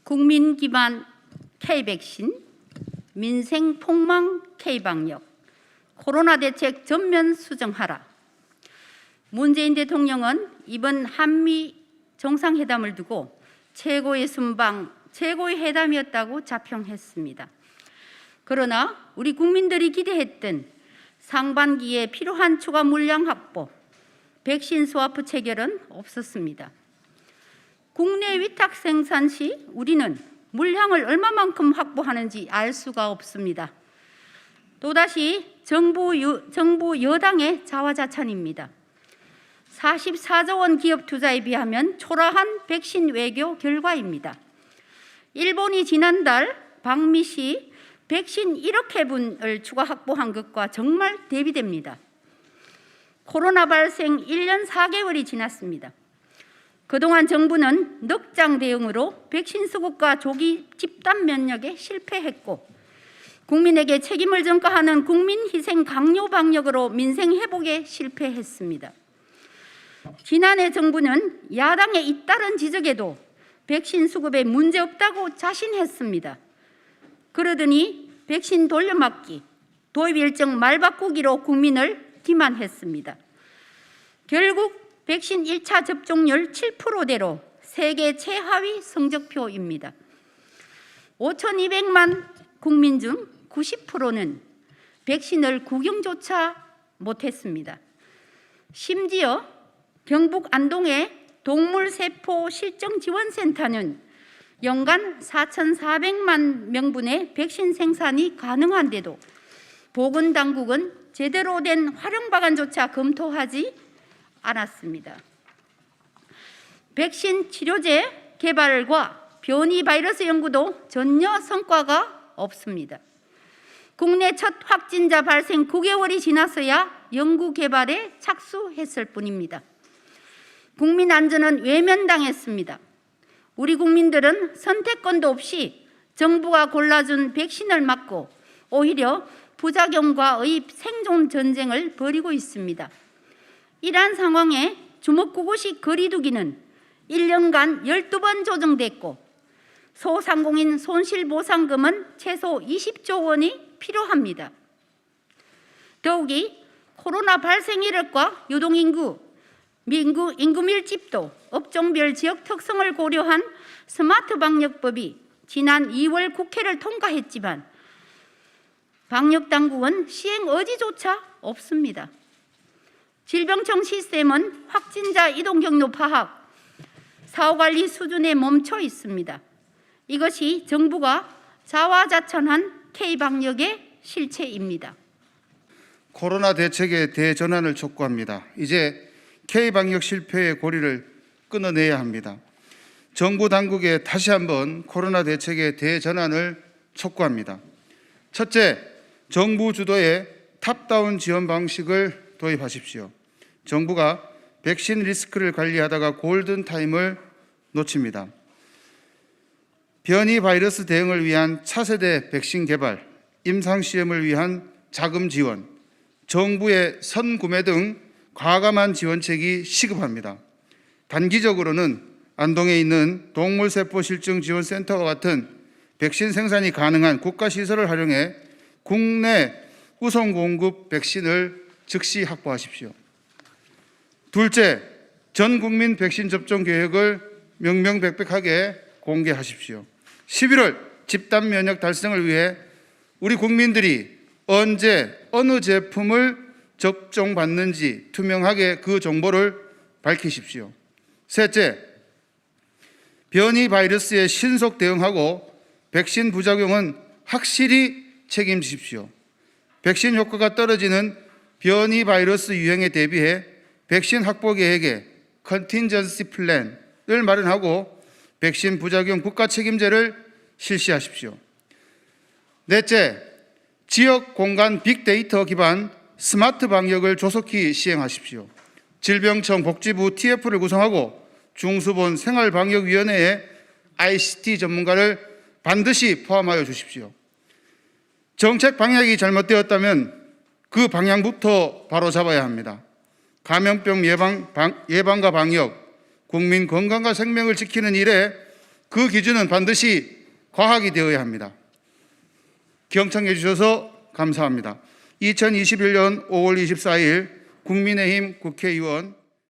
국민 기반 K-백신, 민생 폭망 K-방역, 코로나 대책 전면 수정하라. 문재인 대통령은 이번 한미 정상회담을 두고 최고의 순방, 최고의 회담이었다고 자평했습니다. 그러나 우리 국민들이 기대했던 상반기에 필요한 추가 물량 확보, 백신 스와프 체결은 없었습니다. 국내 위탁 생산 시 우리는 물량을 얼마만큼 확보하는지 알 수가 없습니다. 또다시 정부 여당의 자화자찬입니다. 44조 원 기업 투자에 비하면 초라한 백신 외교 결과입니다. 일본이 지난달 방미 시 백신 1억 회분을 추가 확보한 것과 정말 대비됩니다. 코로나 발생 1년 4개월이 지났습니다. 그동안 정부는 넉장 대응으로 백신 수급과 조기 집단 면역에 실패했고 국민에게 책임을 전가하는 국민희생 강요 방역으로 민생 회복에 실패했습니다. 지난해 정부는 야당의 잇따른 지적에도 백신 수급에 문제없다고 자신했습니다. 그러더니 백신 돌려막기, 도입 일정 말바꾸기로 국민을 기만했습니다. 결국 백신 1차 접종률 7%대로 세계 최하위 성적표입니다. 5,200만 국민 중 90%는 백신을 구경조차 못했습니다. 심지어 경북 안동의 동물세포 실정지원센터는 연간 4,400만 명분의 백신 생산이 가능한데도 보건당국은 제대로 된 활용 방안조차 검토하지 않았습니다. 백신 치료제 개발과 변이 바이러스 연구도 전혀 성과가 없습니다. 국내 첫 확진자 발생 9개월이 지나서야 연구 개발에 착수했을 뿐입니다. 국민 안전은 외면당했습니다. 우리 국민들은 선택권도 없이 정부가 골라준 백신을 맞고 오히려 부작용과의 생존 전쟁을 벌이고 있습니다. 이러한 상황에 주먹구구식 거리두기는 1년간 12번 조정됐고 소상공인 손실보상금은 최소 20조 원이 필요합니다. 더욱이 코로나 발생 이력과 유동인구, 인구 밀집도, 업종별 지역 특성을 고려한 스마트 방역법이 지난 2월 국회를 통과했지만 방역당국은 시행 의지조차 없습니다. 질병청 시스템은 확진자 이동 경로 파악, 사후관리 수준에 멈춰 있습니다. 이것이 정부가 자화자찬한 K방역의 실체입니다. 코로나 대책의 대전환을 촉구합니다. 이제 K방역 실패의 고리를 끊어내야 합니다. 정부 당국에 다시 한번 코로나 대책의 대전환을 촉구합니다. 첫째, 정부 주도의 탑다운 지원 방식을 도입하십시오. 정부가 백신 리스크를 관리하다가 골든타임을 놓칩니다. 변이 바이러스 대응을 위한 차세대 백신 개발, 임상시험을 위한 자금 지원, 정부의 선구매 등 과감한 지원책이 시급합니다. 단기적으로는 안동에 있는 동물세포실증지원센터와 같은 백신 생산이 가능한 국가시설을 활용해 국내 우선 공급 백신을 즉시 확보하십시오. 둘째, 전 국민 백신 접종 계획을 명명백백하게 공개하십시오. 11월 집단 면역 달성을 위해 우리 국민들이 언제 어느 제품을 접종받는지 투명하게 그 정보를 밝히십시오. 셋째, 변이 바이러스에 신속 대응하고 백신 부작용은 확실히 책임지십시오. 백신 효과가 떨어지는 변이 바이러스 유행에 대비해 백신 확보 계획에 컨틴전시 플랜을 마련하고 백신 부작용 국가 책임제를 실시하십시오. 넷째, 지역 공간 빅데이터 기반 스마트 방역을 조속히 시행하십시오. 질병청 복지부 TF를 구성하고 중수본 생활방역위원회에 ICT 전문가를 반드시 포함하여 주십시오. 정책 방향이 잘못되었다면 그 방향부터 바로 잡아야 합니다. 감염병 예방과 방역, 국민 건강과 생명을 지키는 일에 그 기준은 반드시 과학이 되어야 합니다. 경청해 주셔서 감사합니다. 2021년 5월 24일 국민의힘 국회의원